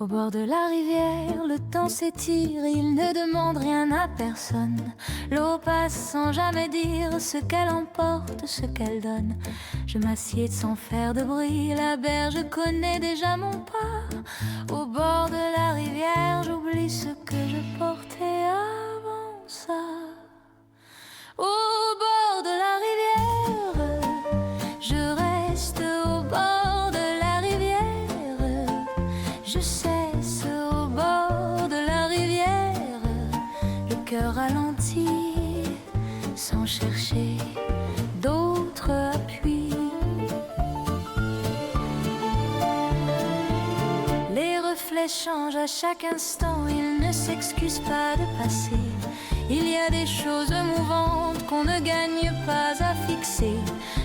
Au bord de la rivière, le temps s'étire, il ne demande rien à personne. L'eau passe sans jamais dire ce qu'elle emporte, ce qu'elle donne. Je m'assieds sans faire de bruit, la berge connaît déjà mon pas. Au bord de la rivière, j'oublie ce que je portais avant ça. Au bord de la rivière, je reste au bord de la rivière. Je cesse au bord de la rivière, le cœur ralenti, sans chercher d'autres appuis. Les reflets changent à chaque instant, ils ne s'excusent pas de passer. Il y a des choses mouvantes qu'on ne gagne pas à fixer.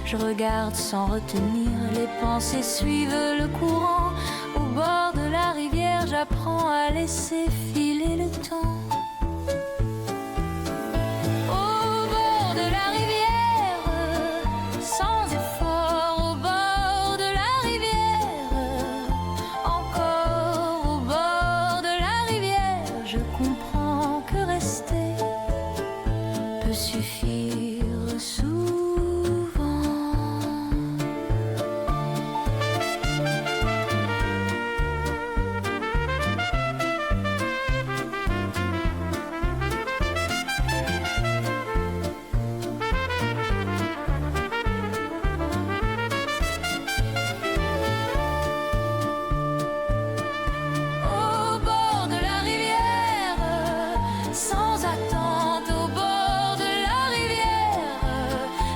Je regarde sans retenir, les pensées suivent le courant. Au bord de la rivière, j'apprends à laisser filer le temps. Au bord de la rivière, sans effort, au bord de la rivière, encore au bord de la rivière, je comprends que rester peut suffire souvent. Au bord de la rivière, sans attente, au bord de la rivière,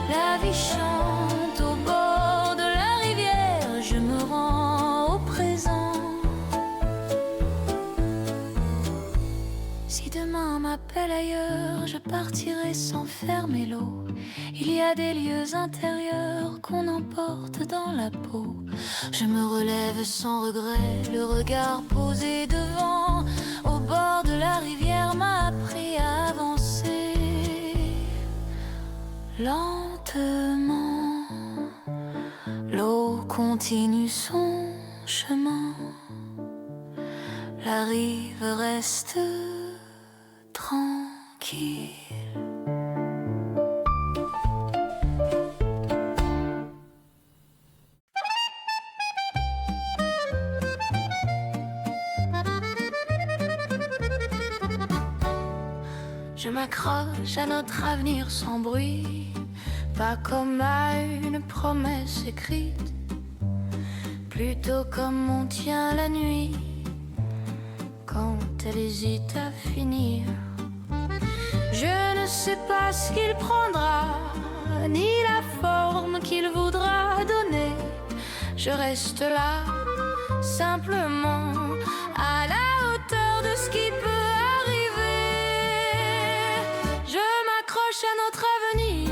la vie chante. Au bord de la rivière, je me rends au présent. Si demain m'appelle ailleurs, je partirai sans fermer l'eau. Il y a des lieux intérieurs qu'on emporte dans la peau. Je me relève sans regret, le regard posé devant. Au bord de la rivière m'a appris à avancer lentement. L'eau continue son chemin, la rive reste tranquille. Je m'accroche à notre avenir sans bruit, pas comme à une promesse écrite, plutôt comme on tient la nuit quand elle hésite à finir. Je ne sais pas ce qu'il prendra, ni la forme qu'il voudra donner. Je reste là, simplement à la hauteur de ce qui peut arriver. Je m'accroche à notre avenir,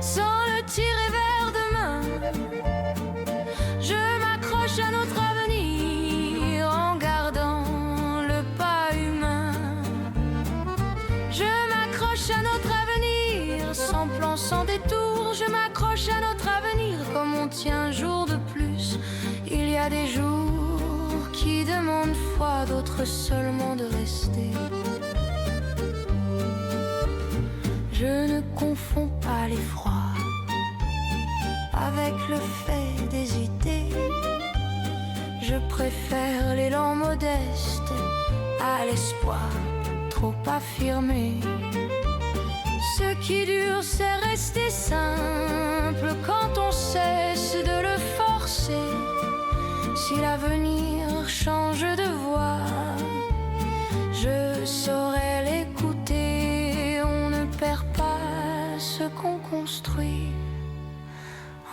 sans le tirer vers demain. Je m'accroche à notre avenir, en gardant le pas humain. Je m'accroche à notre avenir, sans plan, sans détour. Je m'accroche à notre avenir, comme on tient un jour de plus. Il y a des jours qui demandent foi, d'autres seulement de rester. Je ne confonds pas l'effroi avec le fait d'hésiter. Je préfère l'élan modeste à l'espoir trop affirmé. Ce qui dure, c'est rester simple quand on cesse de le forcer. Si l'avenir change de voie, je saurai l'écouter. On ne perd pas ce qu'on construit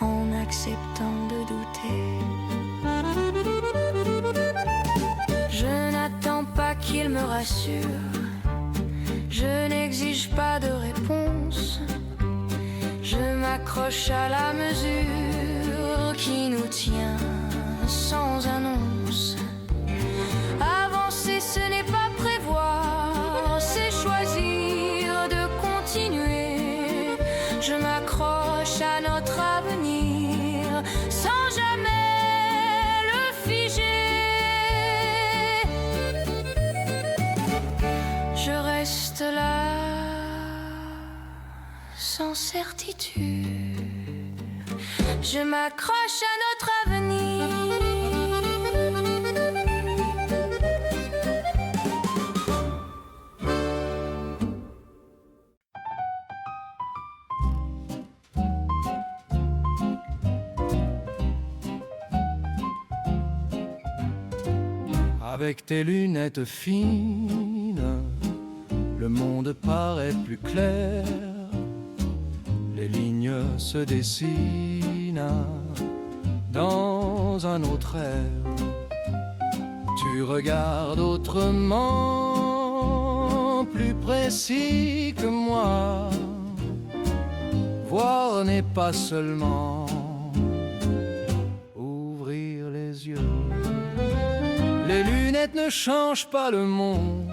en acceptant de douter. Je n'attends pas qu'il me rassure, je n'exige pas de réponse. Je m'accroche à la mesure qui nous tient sans annonce. Avancer, ce n'est pas prévoir, c'est choisir de continuer. Je m'accroche à notre avenir sans jamais le figer. cela sans certitude. Je m'accroche à notre avenir. Avec tes lunettes fines, le monde paraît plus clair. Les lignes se dessinent dans un autre air. Tu regardes autrement, plus précis que moi. Voir n'est pas seulement ouvrir les yeux. Les lunettes ne changent pas le monde,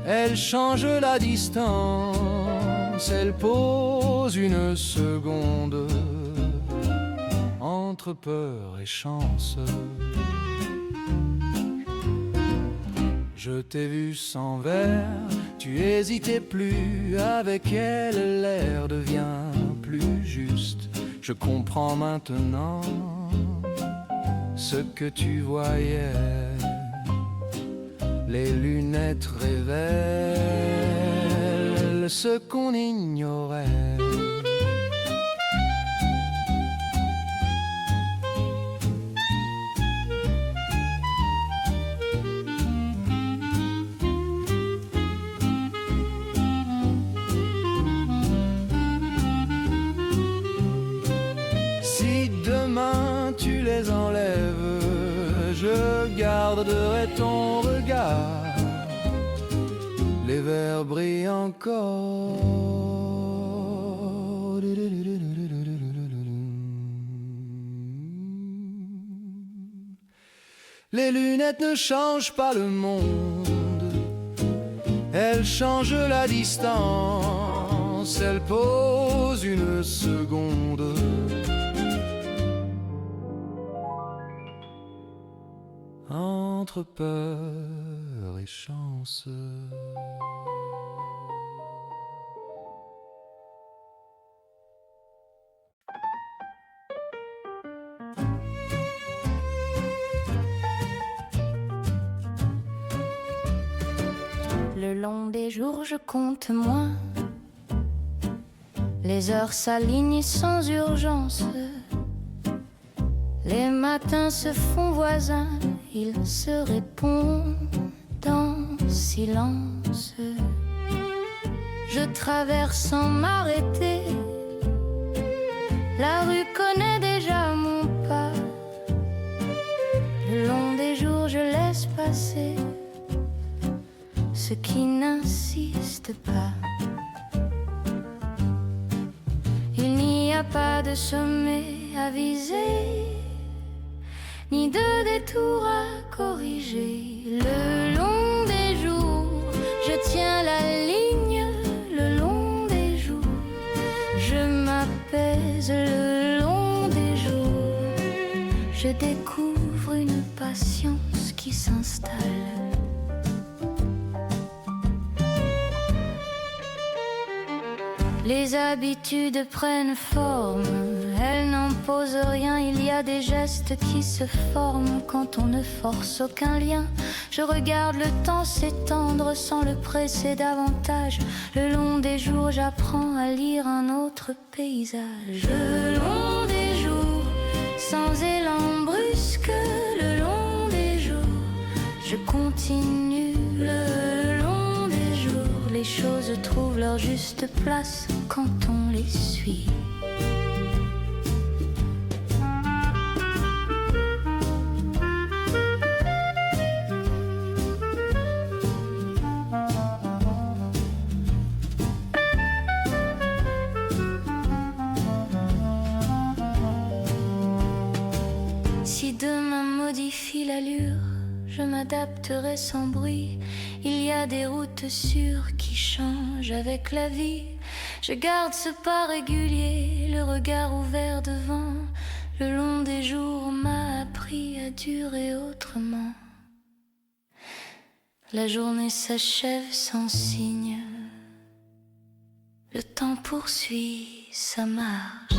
elles changent la distance. Elles posent une seconde entre peur et chance. Je t'ai vu sans verre, tu hésitais plus. Avec elle, l'air devient plus juste. Je comprends maintenant ce que tu voyais. Les lunettes révèlent ce qu'on ignorait. Si demain tu les enlèves, je garderai ton regard. Les verres brillent encore. Les lunettes ne changent pas le monde, elles changent la distance. Elles posent une seconde entre peur et chance. Le long des jours, je compte moins. Les heures s'alignent sans urgence. Les matins se font voisins, ils se répondent en silence. Je traverse sans m'arrêter. La rue connaît déjà mon pas. Le long des jours, je laisse passer ceux qui n'insistent pas. Il n'y a pas de sommet à viser, ni de détour à corriger. Le long des jours, je tiens la ligne. Le long des jours, je m'apaise. Le long des jours, je découvre une patience qui s'installe. Les habitudes prennent forme, elles n'imposent rien. Il y a des gestes qui se forment quand on ne force aucun lien. Je regarde le temps s'étendre sans le presser davantage. Le long des jours, j'apprends à lire un autre paysage. Le long des jours, sans élan brusque. Le long des jours, je continue. Le long des jours, les choses trouvent leur juste place quand on les suit. Si demain modifie l'allure, je m'adapterai sans bruit. Il y a des routes sûres qui changent avec la vie. Je garde ce pas régulier, le regard ouvert devant. Le long des jours m'a appris à durer autrement. La journée s'achève sans signe. Le temps poursuit sa marche.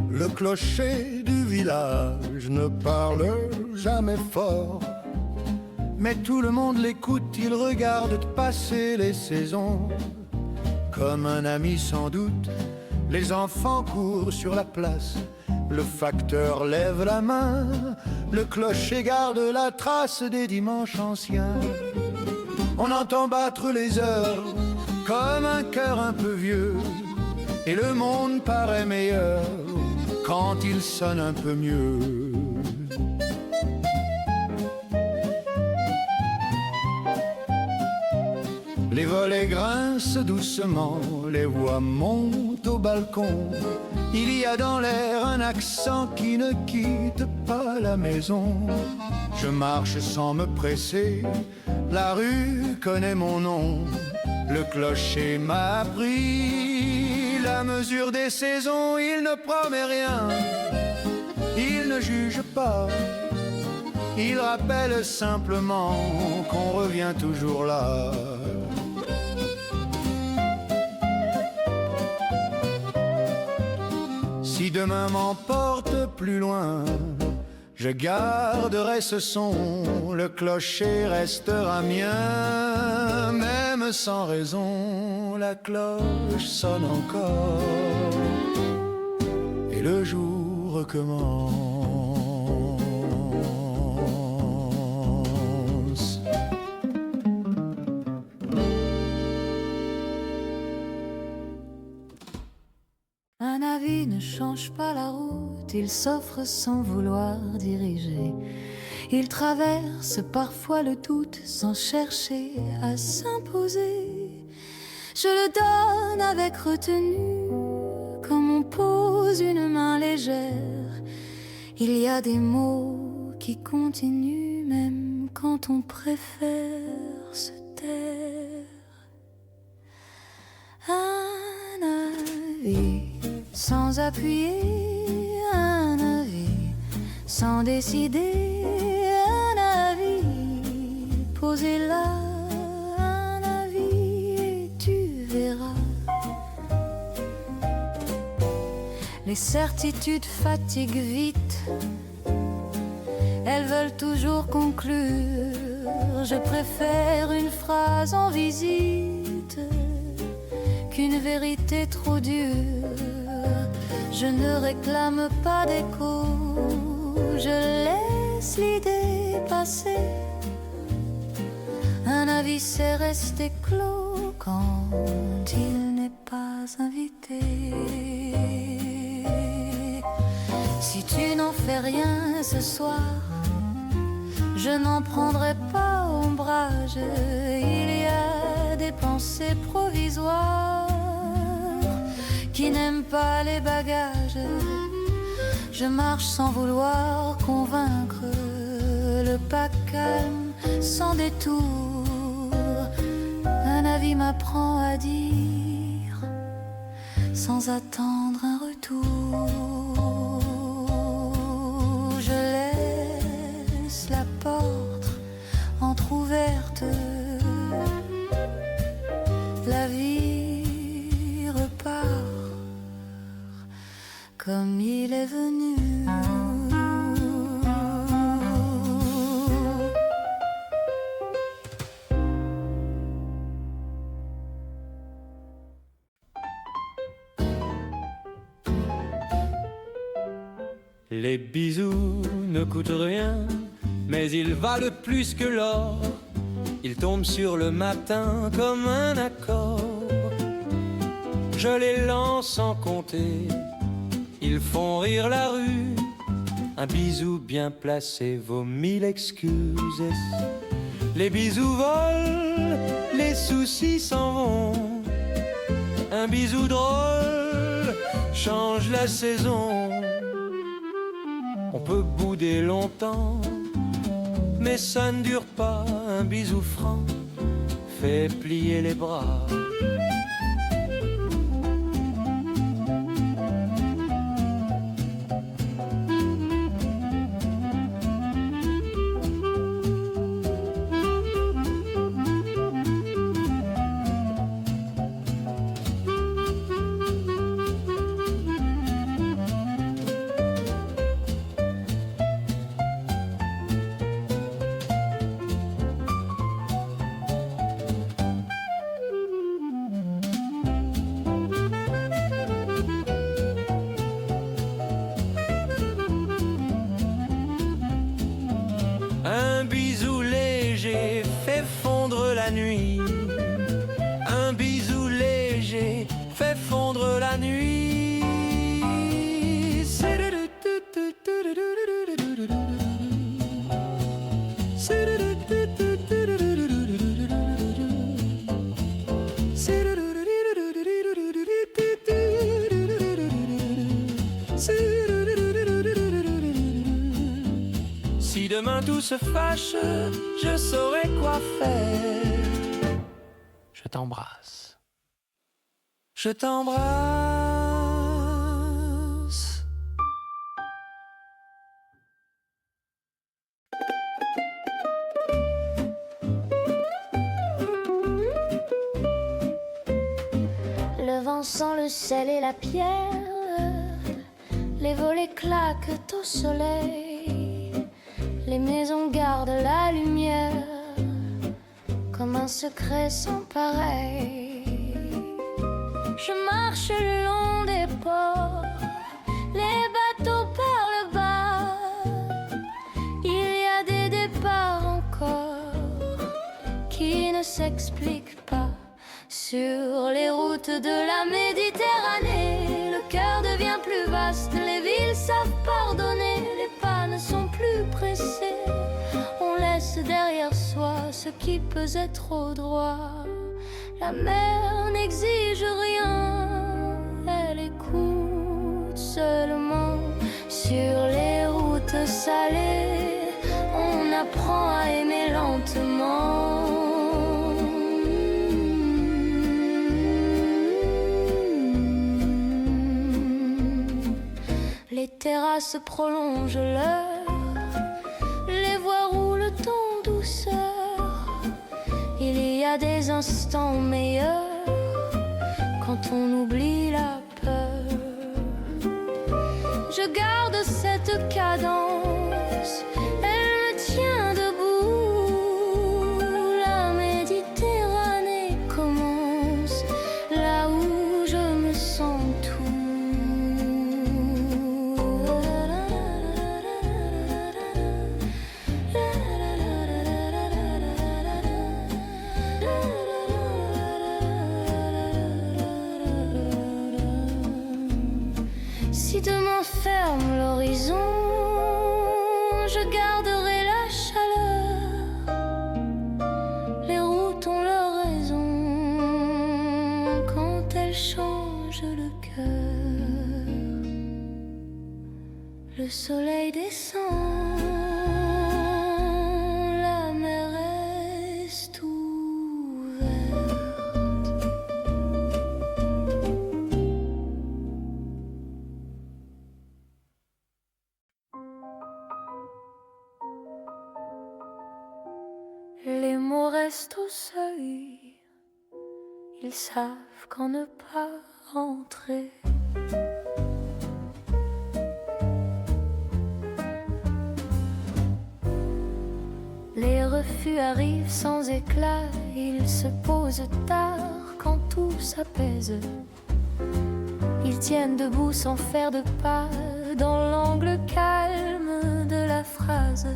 Le clocher du village ne parle jamais fort, mais tout le monde l'écoute, il regarde passer les saisons. Comme un ami sans doute, les enfants courent sur la place, le facteur lève la main, le clocher garde la trace des dimanches anciens. On entend battre les heures comme un cœur un peu vieux, et le monde paraît meilleur quand il sonne un peu mieux. Les volets grincent doucement, les voix montent au balcon. Il y a dans l'air un accent qui ne quitte pas la maison. Je marche sans me presser, la rue connaît mon nom. Le clocher m'a appris la mesure des saisons. Il ne promet rien, il ne juge pas, il rappelle simplement qu'on revient toujours là. Si demain m'emporte plus loin, je garderai ce son, le clocher restera mien. Même sans raison, la cloche sonne encore, et le jour recommence. Un avis ne change pas la route, il s'offre sans vouloir diriger. Il traverse parfois le doute sans chercher à s'imposer. Je le donne avec retenue, comme on pose une main légère. Il y a des mots qui continuent même quand on préfère se taire. Un avis sans appuyer, un avis sans décider, un avis posé là, un avis et tu verras. Les certitudes fatiguent vite, elles veulent toujours conclure. Je préfère une phrase en visite qu'une vérité trop dure. Je ne réclame pas d'écho, je laisse l'idée passer. Un avis c'est rester clos quand il n'est pas invité. Si tu n'en fais rien ce soir, je n'en prendrai pas ombrage. Il y a des pensées provisoires qui n'aiment pas les bagages. Je marche sans vouloir convaincre, le pas calme sans détour. Un avis m'apprend à dire sans attendre un retour. Je laisse la porte entr'ouverte, la vie repart comme il est venu. Les bisous ne coûtent rien, mais ils valent plus que l'or. Ils tombent sur le matin comme un accord. Je les lance sans compter, ils font rire la rue. Un bisou bien placé vaut 1000 excuses. Les bisous volent, les soucis s'en vont. Un bisou drôle change la saison. On peut bouder longtemps, mais ça ne dure pas. Un bisou franc fait plier les bras. Un bisou léger fait fondre la nuit. Un bisou léger fait fondre la nuit. Si demain tout se fâche, je saurai quoi faire. Je t'embrasse. Je t'embrasse. Le vent sent le sel et la pierre. Les volets claquent au soleil. Les maisons gardent la lumière comme un secret sans pareil. Je marche le long des ports, les bateaux parlent bas. Il y a des départs encore qui ne s'expliquent pas. Sur les routes de la Méditerranée, le cœur devient plus vaste. Les villes savent pardonner, les pas ne sont plus pressés. On laisse derrière soi ce qui pesait trop droit. La mer n'exige rien, elle écoute seulement. Sur les routes salées, on apprend à aimer lentement. Les terrasses prolongent l'heure, les voies roulent en douceur. Il y a des instants meilleurs quand on oublie la peur. Je garde cette cadence, elle me tient debout. La Méditerranée commence là où je me sens tout. Si demain ferme l'horizon, je garderai la chaleur. Les routes ont leur raison quand elles changent le cœur. Le soleil descend, la mer reste ouverte. Les mots restent au seuil, ils savent qu'en ne pas rentrer. Les refus arrivent sans éclat, ils se posent tard quand tout s'apaise. Ils tiennent debout sans faire de pas dans l'angle calme de la phrase.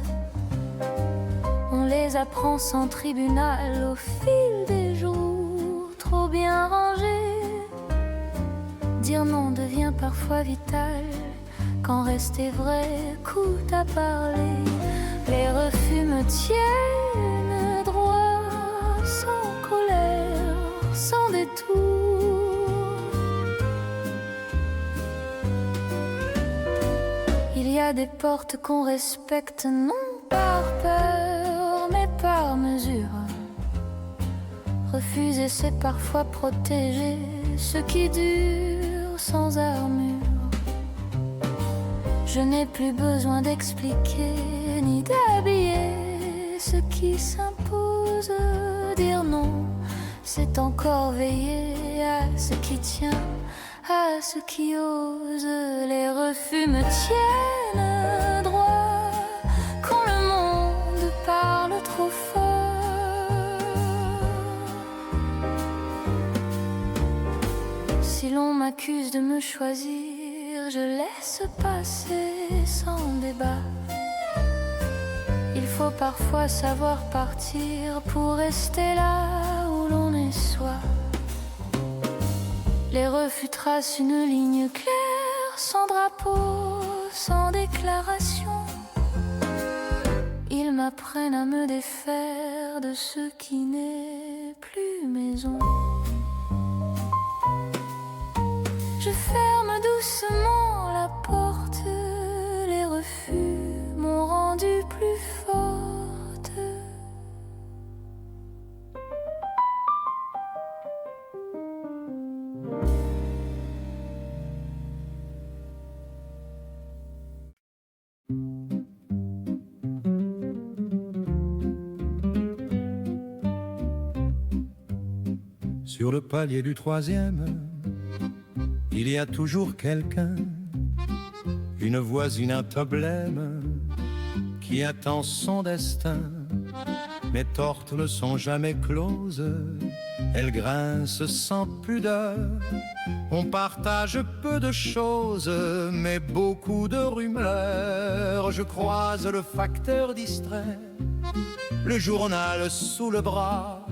On les apprend sans tribunal au fil des jours, trop bien rangés. Dire non devient parfois vital, quand rester vrai coûte à parler. Les refus me tiennent droit sans colère, sans détour. Il y a des portes qu'on respecte non par peur mais par mesure. Refuser c'est parfois protéger ce qui dure sans armure. Je n'ai plus besoin d'expliquer ni d'habiller ce qui s'impose. Dire non, c'est encore veiller à ce qui tient, à ce qui ose. Les refus me tiennent droit quand le monde parle trop fort. Si l'on m'accuse de me choisir, je laisse passer sans débat. Il faut parfois savoir partir pour rester là où l'on est soi. Les refus tracent une ligne claire, sans drapeau, sans déclaration. Ils m'apprennent à me défaire de ce qui n'est plus maison. Je ferme doucement la porte, les refus m'ont rendu plus forte. Sur le palier du troisième, il y a toujours quelqu'un, une voisine, un problème, qui attend son destin. Mes tortes ne sont jamais closes, elles grincent sans pudeur. On partage peu de choses, mais beaucoup de rumeurs. Je croise le facteur distrait, le journal sous le bras.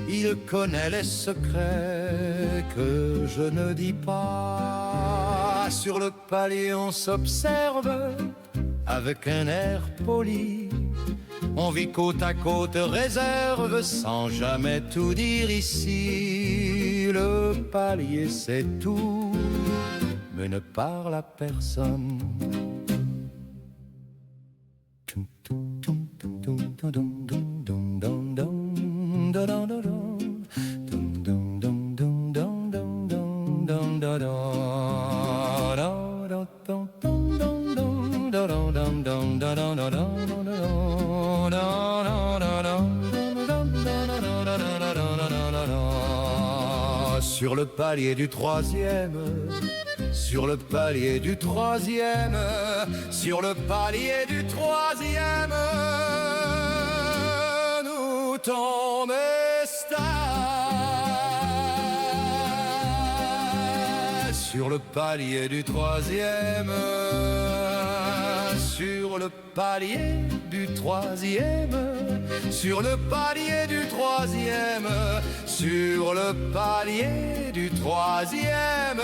Il connaît les secrets que je ne dis pas. Sur le palier on s'observe avec un air poli. On vit côte à côte, réserve sans jamais tout dire ici. Le palier c'est tout, mais ne parle à personne. Sur le palier du troisième, sur le palier du troisième, sur le palier du troisième, nous tombons sur le palier du troisième, sur le palier du troisième, sur le palier du troisième, sur le palier du troisième,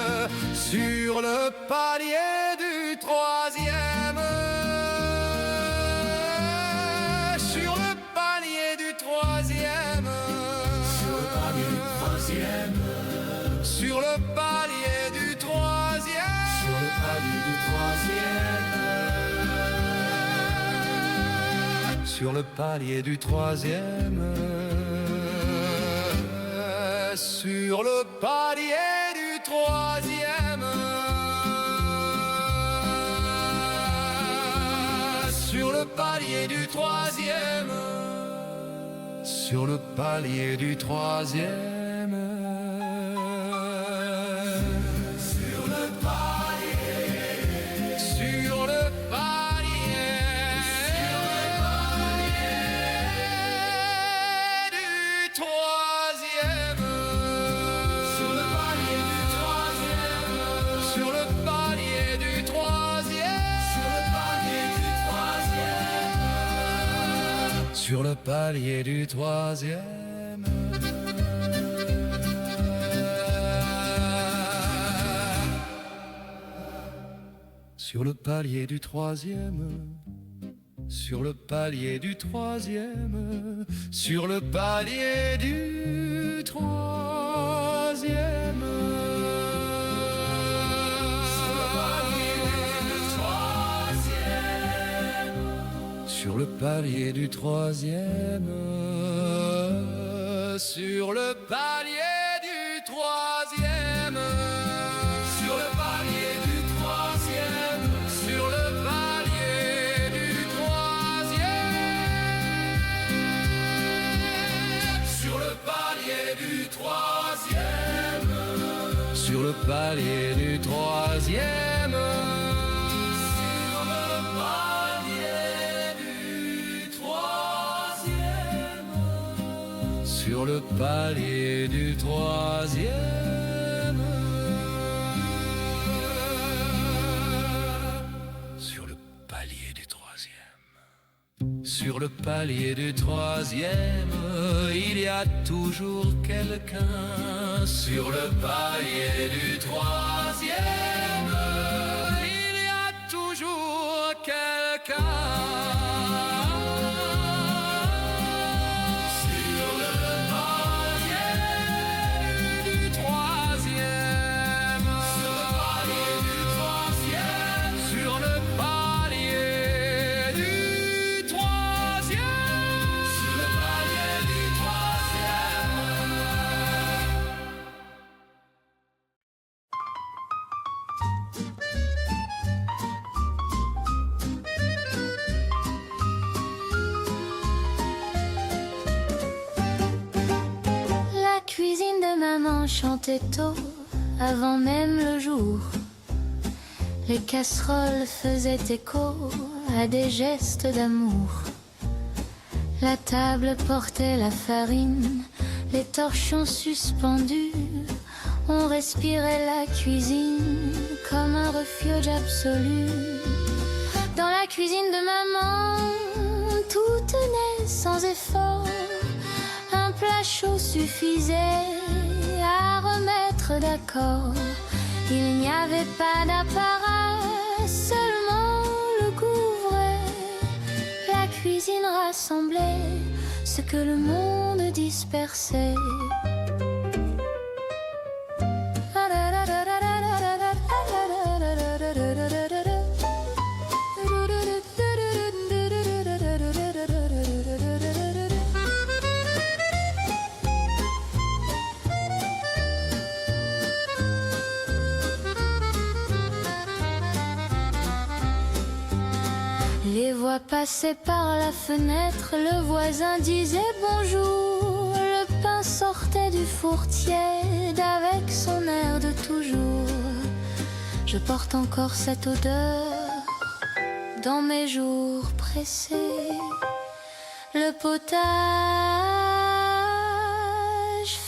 sur le palier du troisième, sur le palier du troisième, sur le palier du troisième, sur le palier du troisième, sur le palier du troisième, sur le palier du troisième, sur le palier du troisième, sur le palier du troisième, sur le palier du troisième. Sur le palier du troisième, sur le palier du troisième, sur le palier du troisième, sur le palier du troisième. Sur le palier du troisième, sur le palier du troisième, sur le palier du troisième, sur le palier du troisième, sur le palier du troisième, sur le palier du troisième. Sur le palier du troisième, sur le palier du troisième, sur le palier du troisième, il y a toujours quelqu'un. Sur le palier du troisième, il y a toujours quelqu'un. Chantait tôt, avant même le jour. Les casseroles faisaient écho à des gestes d'amour. La table portait la farine, les torchons suspendus. On respirait la cuisine comme un refuge absolu. Dans la cuisine de maman, tout tenait sans effort. Un plat chaud suffisait à remettre d'accord. Il n'y avait pas d'apparat, seulement le couvrait. La cuisine rassemblait ce que le monde dispersait. Les voix passaient par la fenêtre, le voisin disait bonjour. Le pain sortait du four tiède avec son air de toujours. Je porte encore cette odeur dans mes jours pressés. Le potage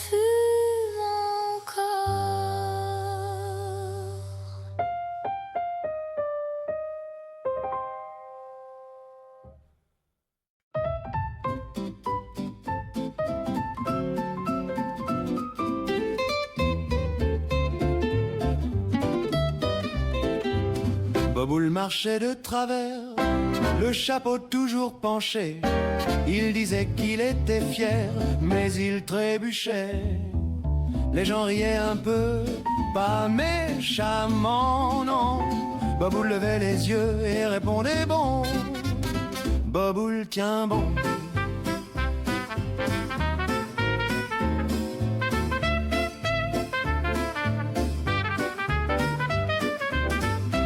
fume encore. Boboul marchait de travers, le chapeau toujours penché. Il disait qu'il était fier, mais il trébuchait. Les gens riaient un peu, pas méchamment, non. Boboul levait les yeux et répondait bon. Boboul tient bon.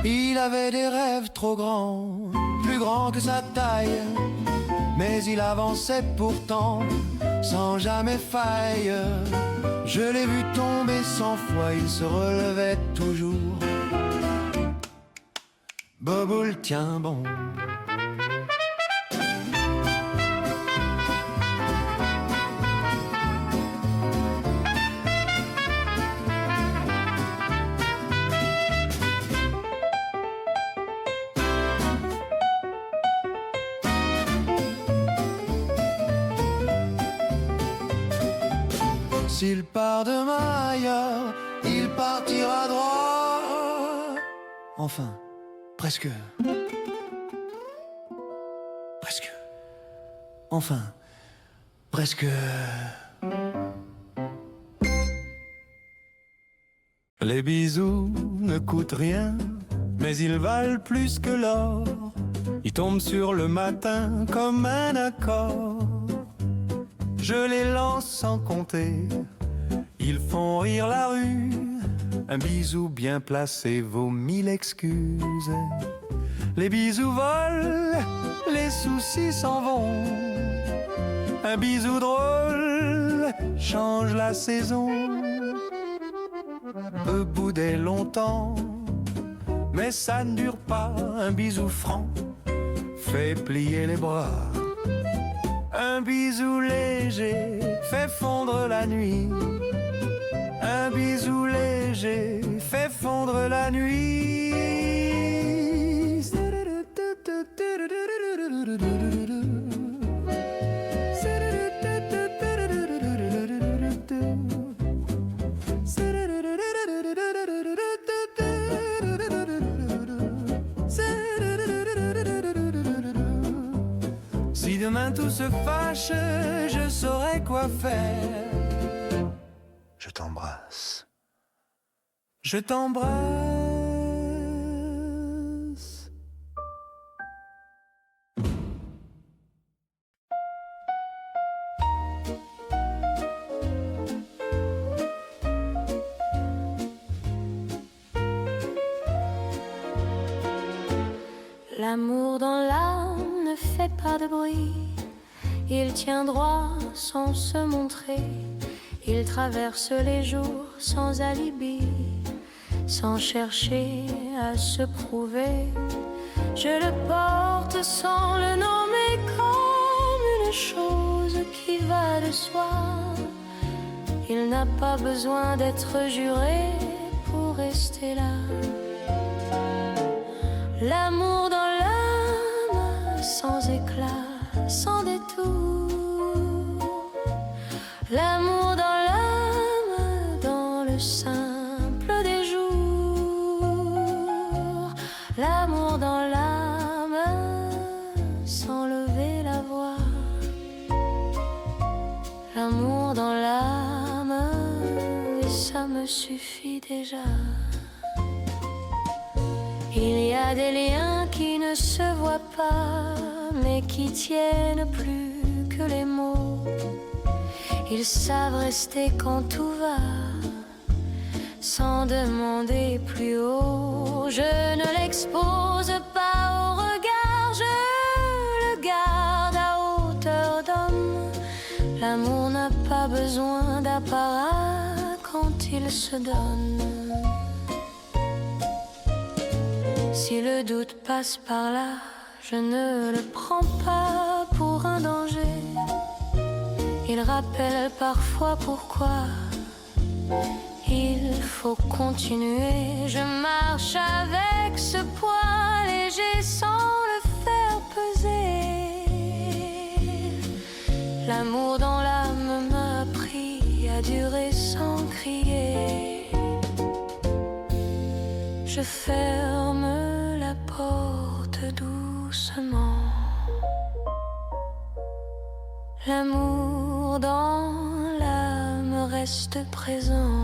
Il avait des rêves trop grands, plus grands que sa taille. Mais il avançait pourtant, sans jamais faille. Je l'ai vu tomber 100 fois, il se relevait toujours. Boboul tient bon. S'il part demain ailleurs, il partira droit. Enfin, presque. Enfin, presque... Les bisous ne coûtent rien, mais ils valent plus que l'or. Ils tombent sur le matin comme un accord. Je les lance sans compter, ils font rire la rue. Un bisou bien placé vaut 1000 excuses. Les bisous volent, les soucis s'en vont. Un bisou drôle change la saison. Peut bouder longtemps, mais ça ne dure pas. Un bisou franc fait plier les bras. Un bisou léger fait fondre la nuit. Un bisou léger fait fondre la nuit. Si demain tout se fâche, je saurais quoi faire. Je t'embrasse. Je t'embrasse. L'amour dans l'âme ne fait pas de bruit. Il tient droit sans se montrer. Il traverse les jours sans alibi, sans chercher à se prouver. Je le porte sans le nommer comme une chose qui va de soi. Il n'a pas besoin d'être juré pour rester là. L'amour dans l'âme, sans éclat, sans détour. L'amour dans l'âme, dans le simple des jours. L'amour dans l'âme, sans lever la voix. L'amour dans l'âme, et ça me suffit déjà. Il y a des liens qui ne se voient pas, mais qui tiennent plus que les mots. Ils savent rester quand tout va, sans demander plus haut. Je ne l'expose pas au regard, je le garde à hauteur d'homme. L'amour n'a pas besoin d'apparat quand il se donne. Si le doute passe par là, je ne le prends pas pour un danger. Il rappelle parfois pourquoi il faut continuer. Je marche avec ce poids léger sans le faire peser. L'amour dans l'âme m'a appris à durer sans crier. Je ferme la porte doucement. L'amour dans l'âme reste présent.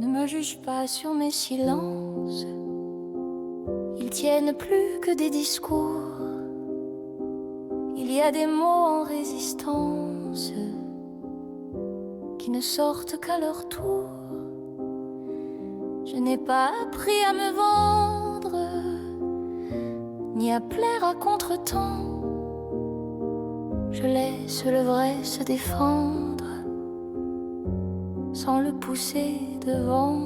Ne me juge pas sur mes silences, ils tiennent plus que des discours. Il y a des mots en résistance qui ne sortent qu'à leur tour. Je n'ai pas appris à me vendre, ni à plaire à contre-temps. Je laisse le vrai se défendre sans le pousser devant.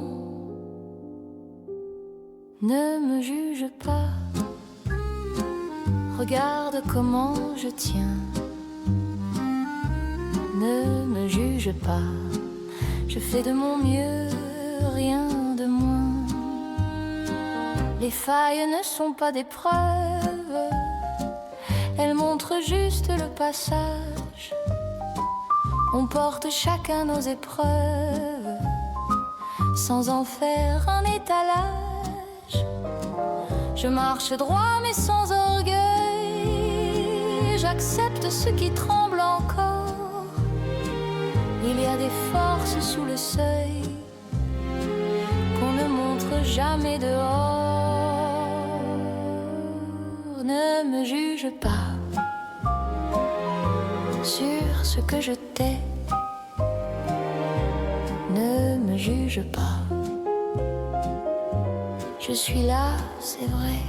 Ne me juge pas, regarde comment je tiens. Ne me juge pas, je fais de mon mieux, rien de moins. Les failles ne sont pas des preuves, elles montrent juste le passage. On porte chacun nos épreuves, sans en faire un étalage. Je marche droit mais sans orgueil, j'accepte ce qui tremble encore. Il y a des forces sous le seuil qu'on ne montre jamais dehors. Ne me juge pas sur ce que je t'ai. Ne me juge pas. Je suis là, c'est vrai.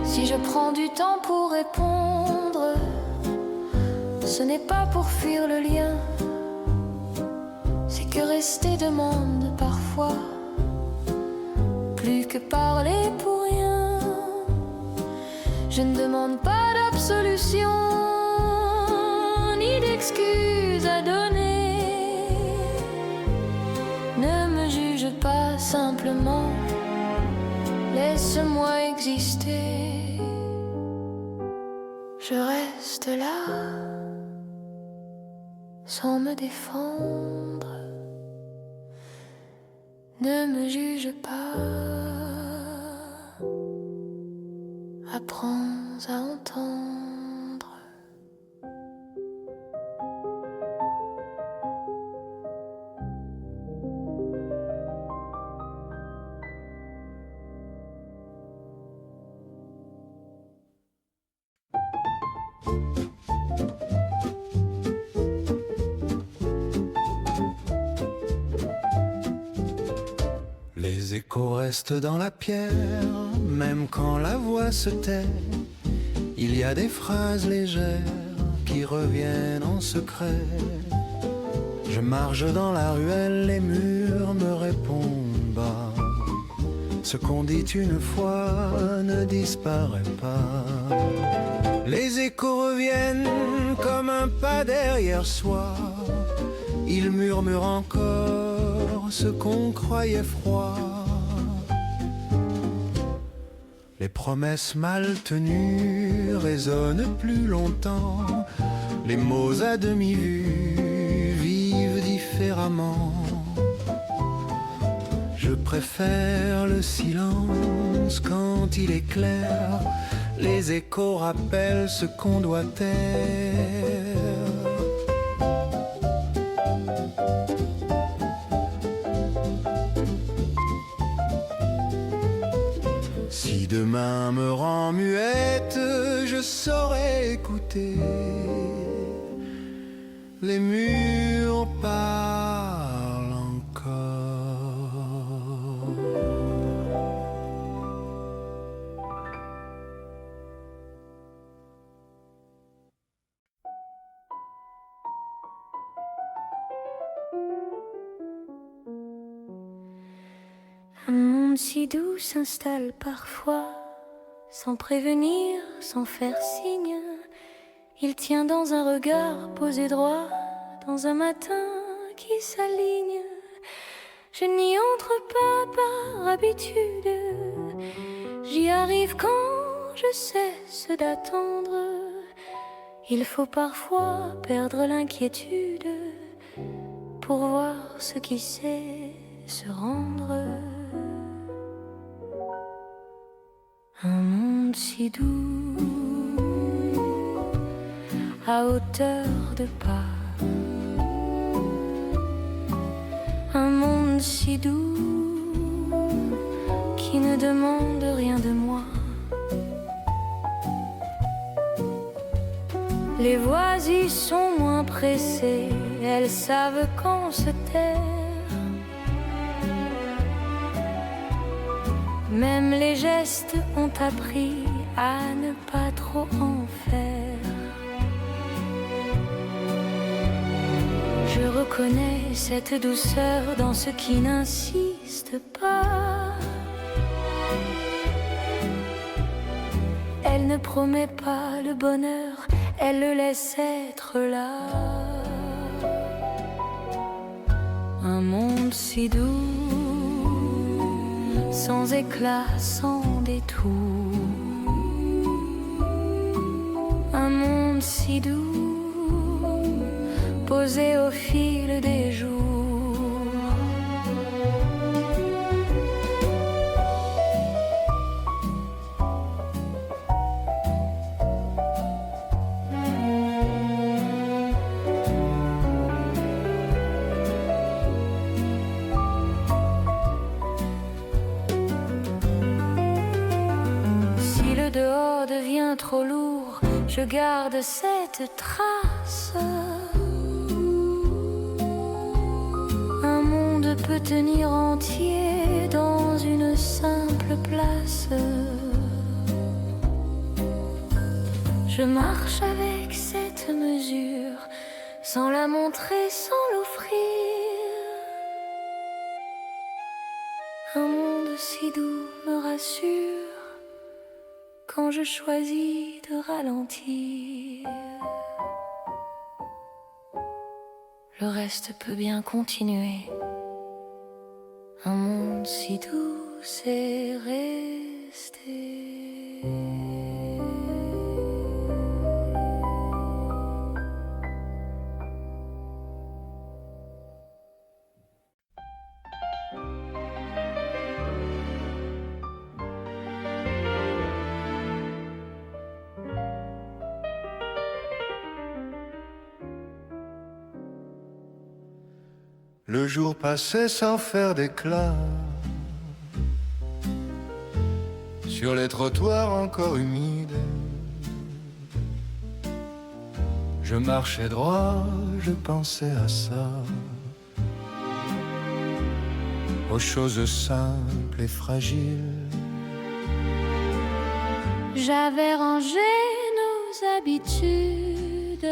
Si je prends du temps pour répondre, ce n'est pas pour fuir le lien, c'est que rester demande parfois plus que parler pour rien. Je ne demande pas d'absolution ni d'excuses à donner. Ne me juge pas, simplement laisse-moi exister. Je reste là sans me défendre. Ne me juge pas, apprends à entendre. Les échos restent dans la pierre, même quand la voix se tait. Il y a des phrases légères qui reviennent en secret. Je marche dans la ruelle, les murs me répondent bas. Ce qu'on dit une fois ne disparaît pas. Les échos reviennent comme un pas derrière soi. Ils murmurent encore ce qu'on croyait froid. Les promesses mal tenues résonnent plus longtemps. Les mots à demi vus vivent différemment. Je préfère le silence quand il est clair. Les échos rappellent ce qu'on doit taire. Si demain me rend muette, je saurai écouter. Les murs parlent encore. Un monde si doux s'installe parfois, sans prévenir, sans faire signe. Il tient dans un regard posé droit, dans un matin qui s'aligne. Je n'y entre pas par habitude, j'y arrive quand je cesse d'attendre. Il faut parfois perdre l'inquiétude pour voir ce qui sait se rendre. Un monde si doux, à hauteur de pas. Un monde si doux, qui ne demande rien de moi. Les voix y sont moins pressées, elles savent qu'on se taire. Même les gestes ont appris à ne pas trop en faire. Je reconnais cette douceur dans ce qui n'insiste pas. Elle ne promet pas le bonheur, elle le laisse être là. Un monde si doux, sans éclat, sans détour. Un monde si doux, posé au fil des jours. Dehors devient trop lourd, je garde cette trace. Un monde peut tenir entier dans une simple place. Je marche avec cette mesure, sans la montrer, sans l'offrir. Un monde si doux me rassure quand je choisis de ralentir. Le reste peut bien continuer. Un monde si doux, c'est resté. Le jour passait sans faire d'éclat. Sur les trottoirs encore humides, je marchais droit, je pensais à ça, aux choses simples et fragiles. J'avais rangé nos habitudes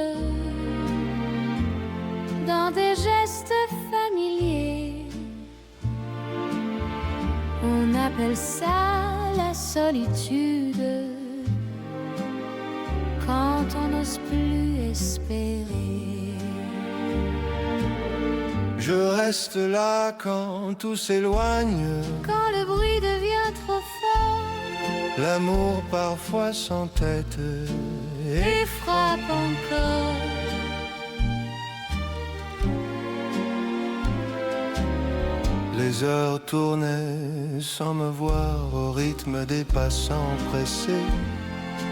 dans des gestes familiers. On appelle ça la solitude, quand on n'ose plus espérer. Je reste là quand tout s'éloigne, quand le bruit devient trop fort, l'amour parfois s'entête et frappe encore. Les heures tournaient sans me voir au rythme des passants pressés.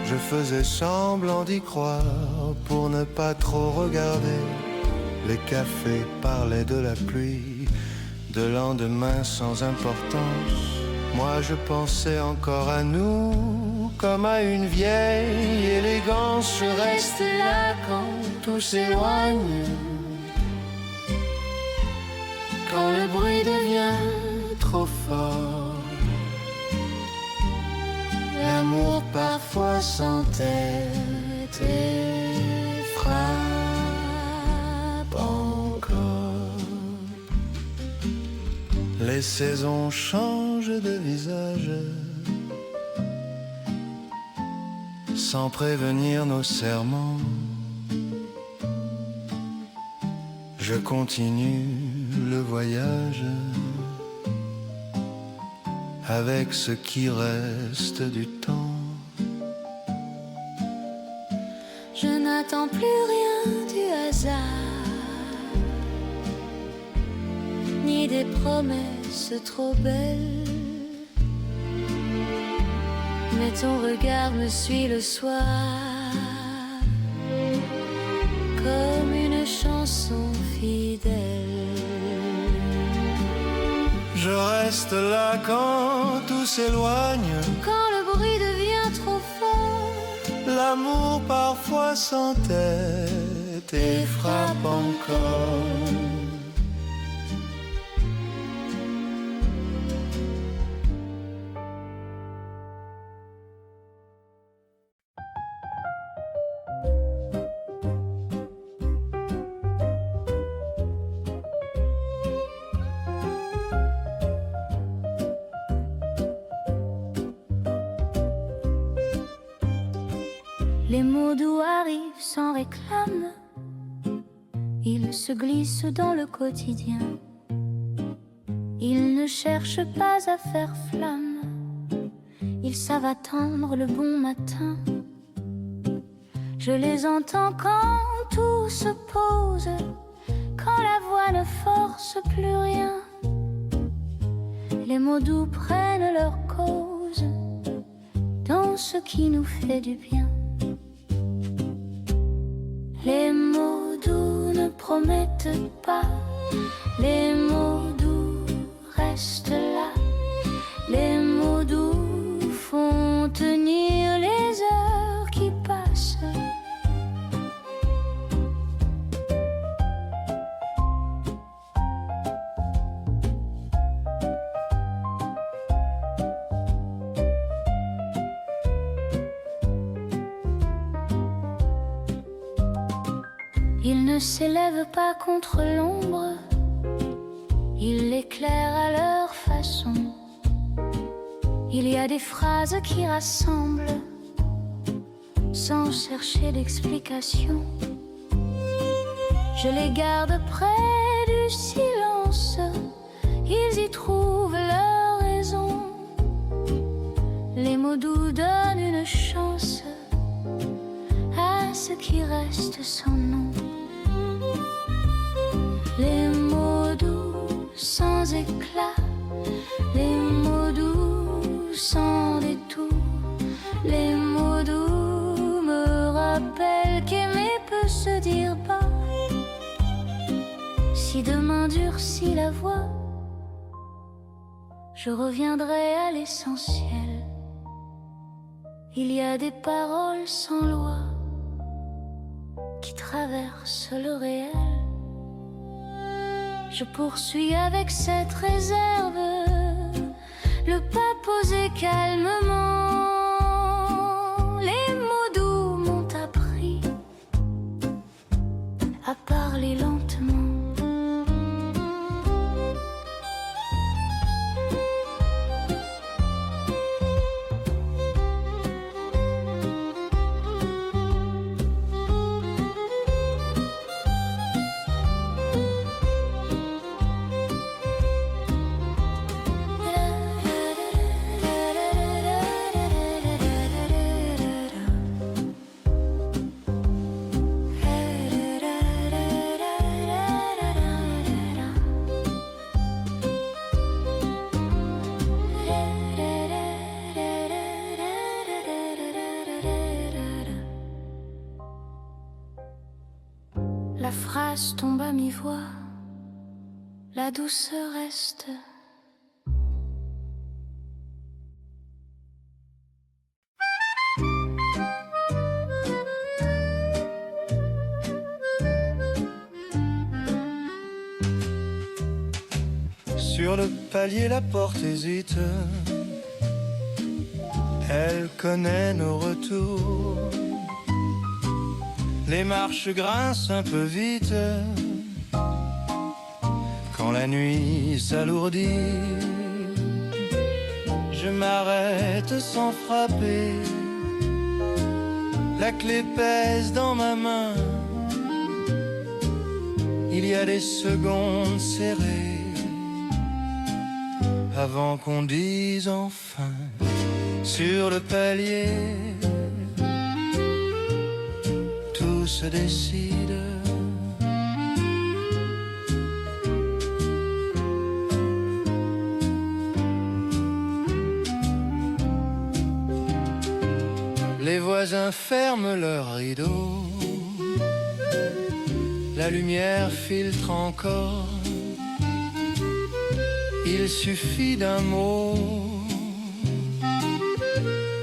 Je faisais semblant d'y croire pour ne pas trop regarder. Les cafés parlaient de la pluie, de lendemain sans importance. Moi je pensais encore à nous, comme à une vieille élégance. Je reste là quand tout s'éloigne, quand le bruit devient trop fort. L'amour parfois s'entête et frappe encore. Les saisons changent de visage, sans prévenir nos serments. Je continue le voyage avec ce qui reste du temps. Je n'attends plus rien du hasard, ni des promesses trop belles. Mais ton regard me suit le soir, comme une chanson fidèle. Je reste là quand tout s'éloigne, quand le bruit devient trop fort. L'amour parfois s'entête t'arrête et frappe encore. Les mots doux arrivent sans réclame, ils se glissent dans le quotidien. Ils ne cherchent pas à faire flamme, ils savent attendre le bon matin. Je les entends quand tout se pose, quand la voix ne force plus rien. Les mots doux prennent leur cause dans ce qui nous fait du bien. Les mots doux ne promettent pas, les mots doux restent là. Les mots doux font tenir les heures qui passent. Ils ne s'élèvent pas contre l'ombre, ils l'éclairent à leur façon. Il y a des phrases qui rassemblent, sans chercher d'explication. Je les garde près du silence, ils y trouvent leur raison. Les mots doux donnent une chance à ce qui reste sans nom. Les mots doux sans éclat, les mots doux sans détour, les mots doux me rappellent qu'aimer peut se dire bas. Si demain durcit la voix, je reviendrai à l'essentiel. Il y a des paroles sans loi qui traversent le réel. Je poursuis avec cette réserve, le pas posé calmement. Les mots doux m'ont appris à parler lentement. La phrase tombe à mi-voix, la douceur reste. Sur le palier, la porte hésite. Elle connaît nos retours. Les marches grincent un peu vite quand la nuit s'alourdit. Je m'arrête sans frapper. La clé pèse dans ma main. Il y a des secondes serrées avant qu'on dise enfin sur le palier. Tout se décide. Les voisins ferment leurs rideaux. La lumière filtre encore. Il suffit d'un mot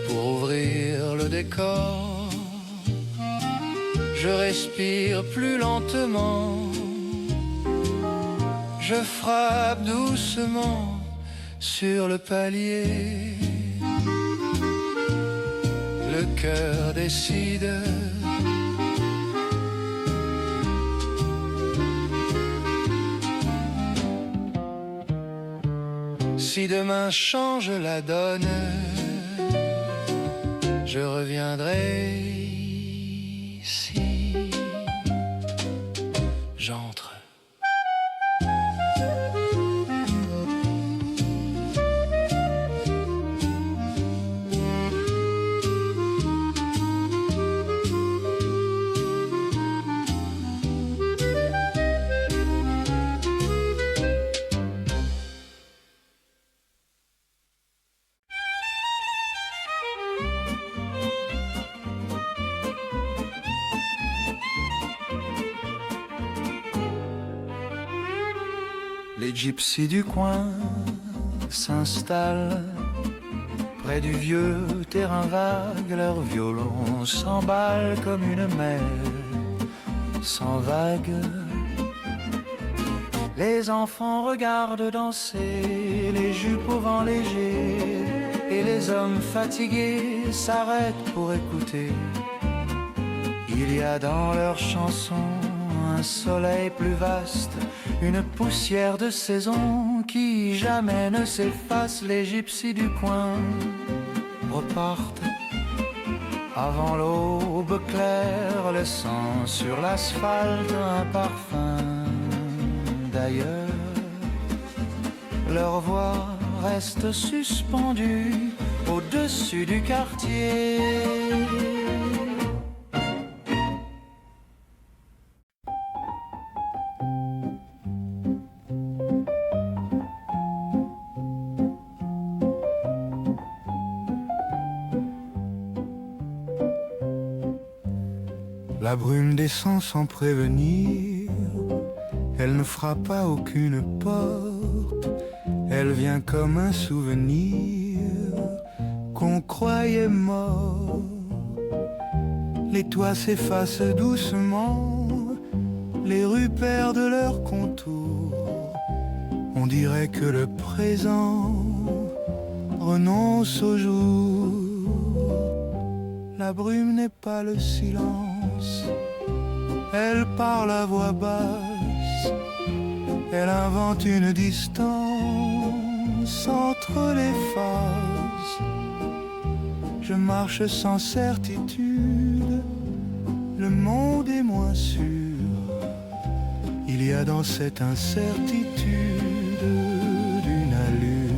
pour ouvrir le décor. je respire plus lentement, je frappe doucement sur le palier. Le cœur décide. Si demain change la donne, je reviendrai ici. J'entre. Les gypsies du coin s'installent près du vieux terrain vague. Leur violon s'emballe comme une mer sans vague. Les enfants regardent danser les jupes au vent léger, et les hommes fatigués s'arrêtent pour écouter. Il y a dans leurs chansons un soleil plus vaste, une poussière de saison qui jamais ne s'efface. Les gypsies du coin repartent avant l'aube claire, laissant sur l'asphalte un parfum d'ailleurs. Leur voix reste suspendue au-dessus du quartier. La brume descend sans prévenir, elle ne frappe à aucune porte, elle vient comme un souvenir qu'on croyait mort. Les toits s'effacent doucement, les rues perdent leur contour, on dirait que le présent renonce au jour. La brume n'est pas le silence, elle parle à voix basse, elle invente une distance entre les phases. Je marche sans certitude, le monde est moins sûr. Il y a dans cette incertitude d'une allure.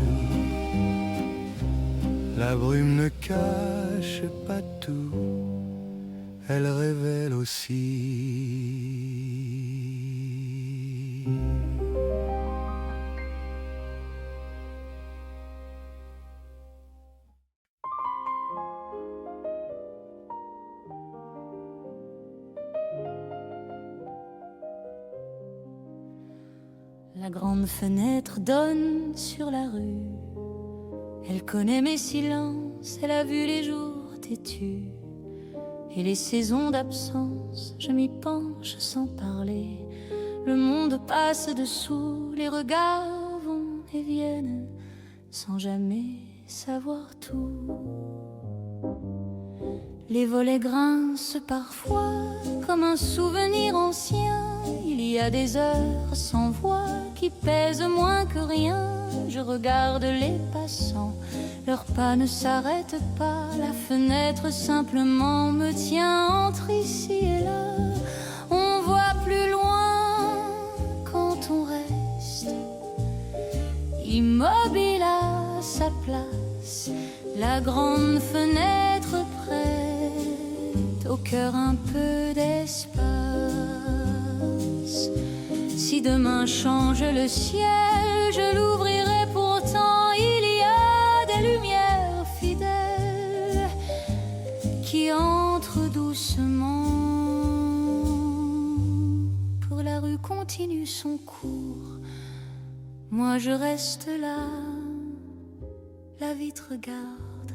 La brume ne cache pas tout, elle révèle aussi. La grande fenêtre donne sur la rue. Elle connaît mes silences, elle a vu les jours têtus et les saisons d'absence. Je m'y penche sans parler. Le monde passe dessous, les regards vont et viennent sans jamais savoir tout. Les volets grincent parfois comme un souvenir ancien. Il y a des heures sans voix qui pèsent moins que rien. Je regarde les passants, leurs pas ne s'arrêtent pas. La fenêtre simplement me tient entre ici et là. On voit plus loin quand on reste immobile à sa place. La grande fenêtre prête au cœur un peu d'espace. Si demain change le ciel, je l'ouvrirai pourtant. Il y a des lumières fidèles qui entrent doucement. Pour la rue continue son cours. Moi je reste là, la vitre regarde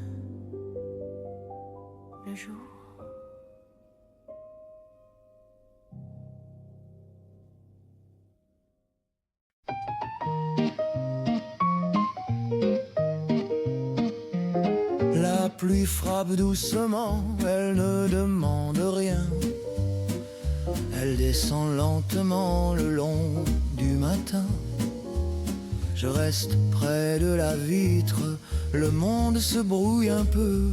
le jour. La pluie frappe doucement, elle ne demande rien. Elle descend lentement le long du matin. Je reste près de la vitre, le monde se brouille un peu.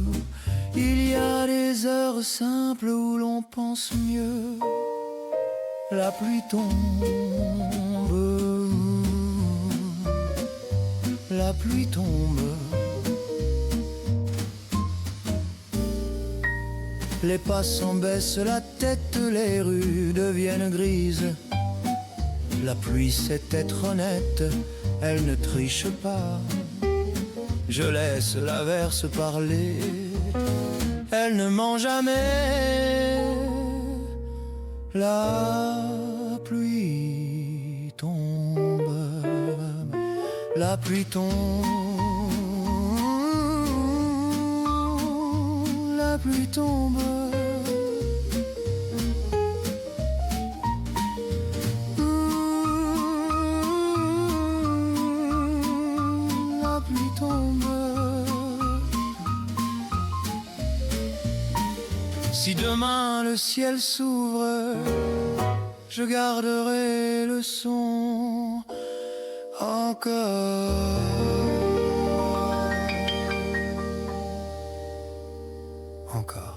Il y a des heures simples où l'on pense mieux. La pluie tombe, la pluie tombe. Les passants baissent la tête, les rues deviennent grises. La pluie sait être honnête, elle ne triche pas. Je laisse l'averse parler, elle ne ment jamais. La pluie tombe, la pluie tombe, la pluie tombe. La pluie tombe. Si demain le ciel s'ouvre, je garderai le son encore. Encore.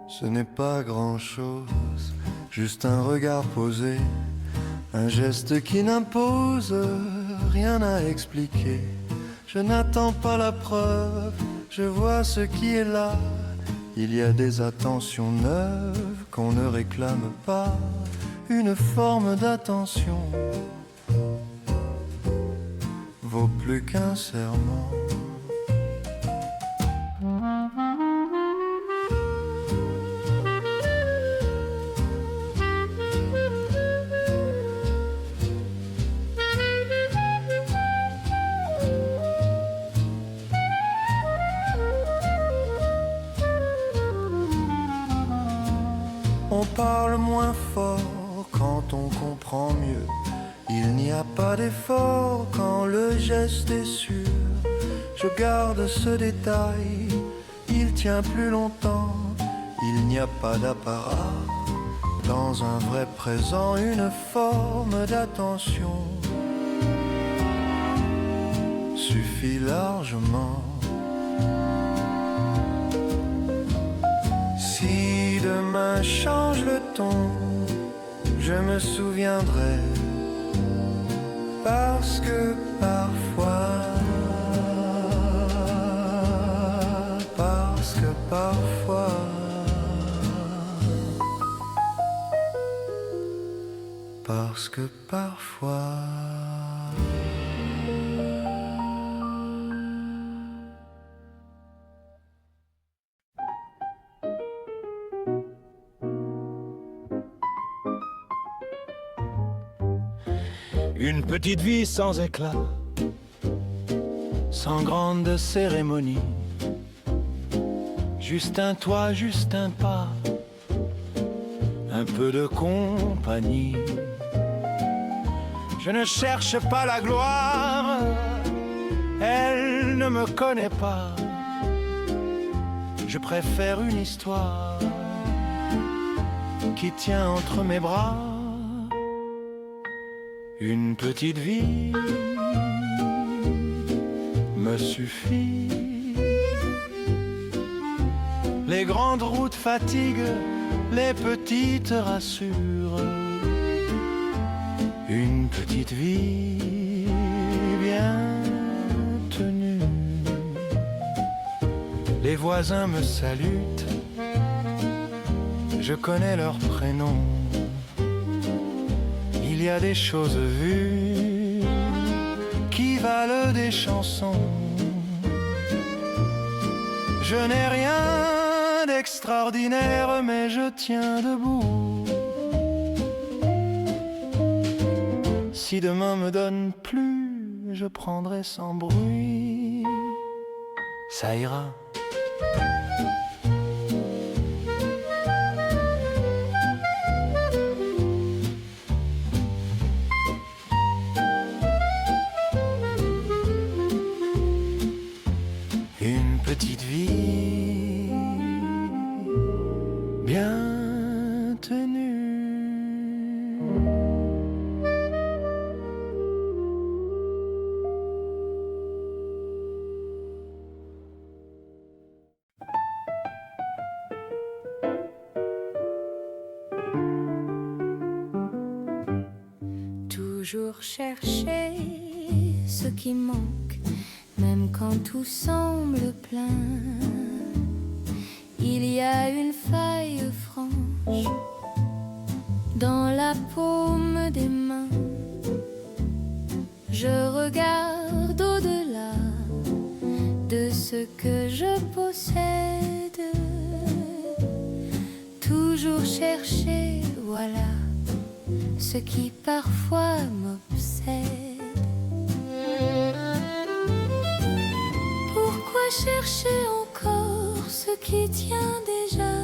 Ce n'est pas grand-chose, juste un regard posé, un geste qui n'impose rien à expliquer. Je n'attends pas la preuve, je vois ce qui est là. Il y a des attentions neuves qu'on ne réclame pas, une forme d'attention vaut plus qu'un serment. On parle moins fort quand on comprend mieux. Il n'y a pas d'effort quand le geste est sûr. Je garde ce détail, il tient plus longtemps. Il n'y a pas d'apparat dans un vrai présent, une forme d'attention suffit largement. Si demain change le ton, je me souviendrai, parce que parfois, parce que parfois, parce que parfois. Une petite vie sans éclat, sans grande cérémonie. Juste un toit, juste un pas, un peu de compagnie. Je ne cherche pas la gloire, elle ne me connaît pas. Je préfère une histoire qui tient entre mes bras. Une petite vie me suffit. Les grandes routes fatiguent, les petites rassurent. Une petite vie bien tenue. Les voisins me saluent, je connais leurs prénoms. Il y a des choses vues qui valent des chansons. Je n'ai rien d'extraordinaire, mais je tiens debout. Si demain me donne plus, je prendrai sans bruit ça ira. Une petite vie bien tenue. Toujours chercher ce qui manque, même quand tout semble plein. Il y a une faille franche dans la paume des mains. Je regarde au-delà de ce que je possède. Toujours chercher, voilà ce qui parfois m'obsède. Pourquoi chercher encore ce qui tient déjà?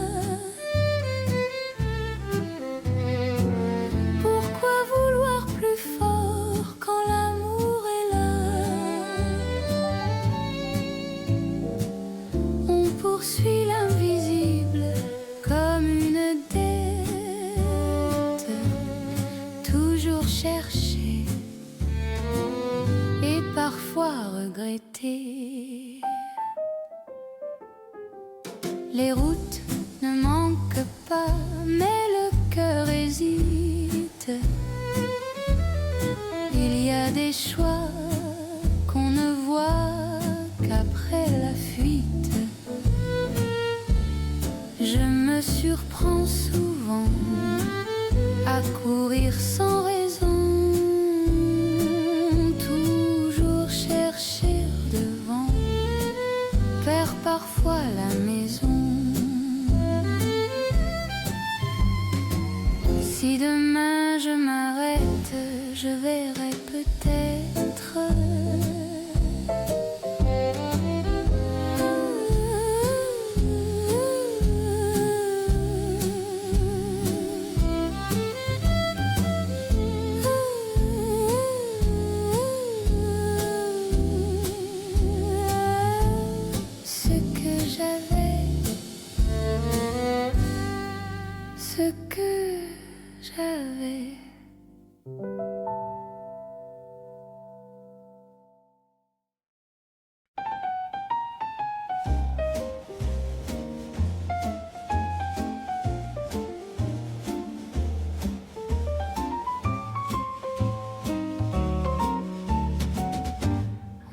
Pourquoi vouloir plus fort quand l'amour est là? On poursuit l'invisible comme une dette, toujours chercher et parfois regretter. Les routes ne manquent pas, mais le cœur hésite. Il y a des choix qu'on ne voit qu'après la fuite. Je me surprends souvent à courir sans raison, toujours chercher devant, perd parfois la maison. Si demain je m'arrête, je verrai peut-être ce que j'avais, ce que j'avais.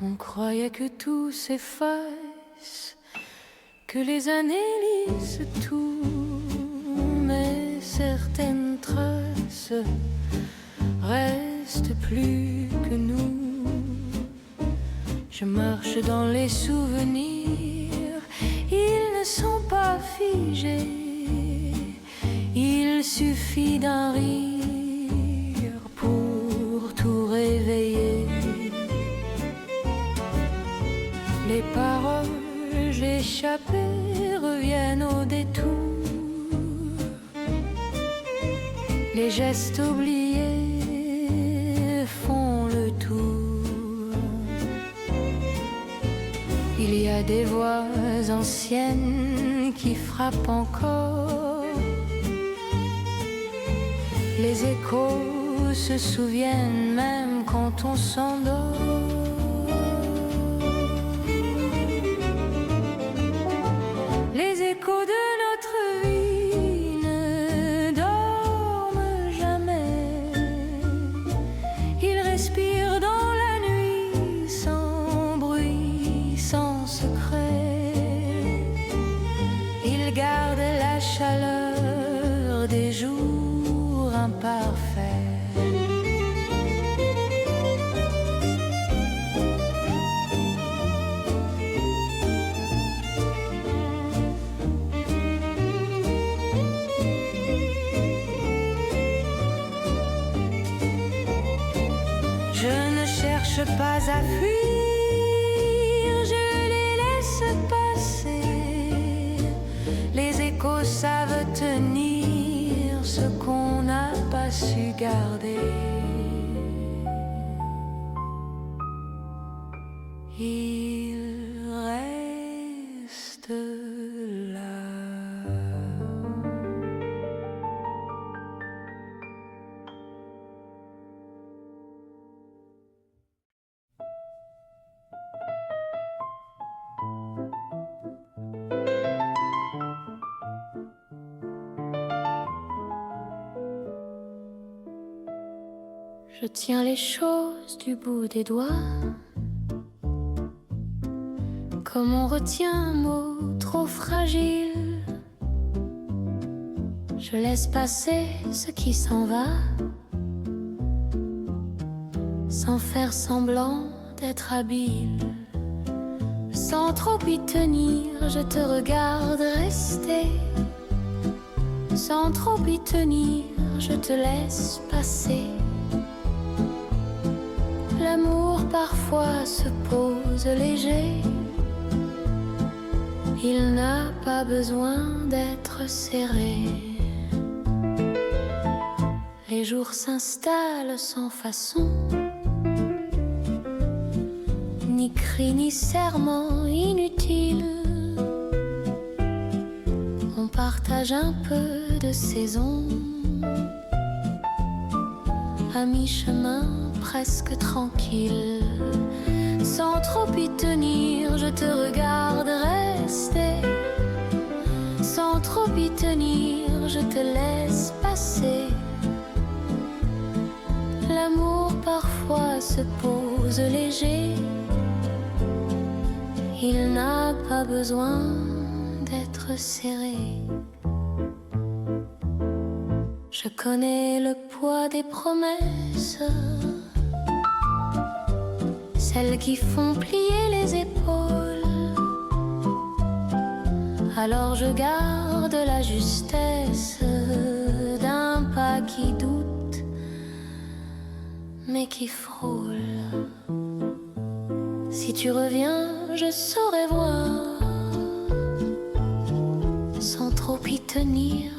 On croyait que tout s'efface, que les années lisent tout, mais certaines traces restent plus que nous. Je marche dans les souvenirs, ils ne sont pas figés. Il suffit d'un rire pour tout réveiller. Les paroles échappées reviennent au détour. Les gestes oubliés font le tour. Il y a des voix anciennes qui frappent encore. Les échos se souviennent même quand on s'endort. Les échos de notre vie ne dorment jamais. Ils respirent dans la nuit, sans bruit, sans secret. Ils gardent la chaleur des jours imparfaits. Je ne cherche pas à fuir, je les laisse regarder. Il reste là. Je tiens les choses du bout des doigts, comme on retient un mot trop fragile. Je laisse passer ce qui s'en va, sans faire semblant d'être habile. Sans trop y tenir, je te regarde rester. Sans trop y tenir, je te laisse passer. L'amour parfois se pose léger. Il n'a pas besoin d'être serré. Les jours s'installent sans façon, ni cri ni serment inutile. On partage un peu de saison, à mi-chemin presque tranquille. Sans trop y tenir, je te regarde rester. Sans trop y tenir, je te laisse passer. L'amour parfois se pose léger. Il n'a pas besoin d'être serré. Je connais le poids des promesses, celles qui font plier les épaules. Alors je garde la justesse d'un pas qui doute, mais qui frôle. Si tu reviens, je saurai voir. Sans trop y tenir,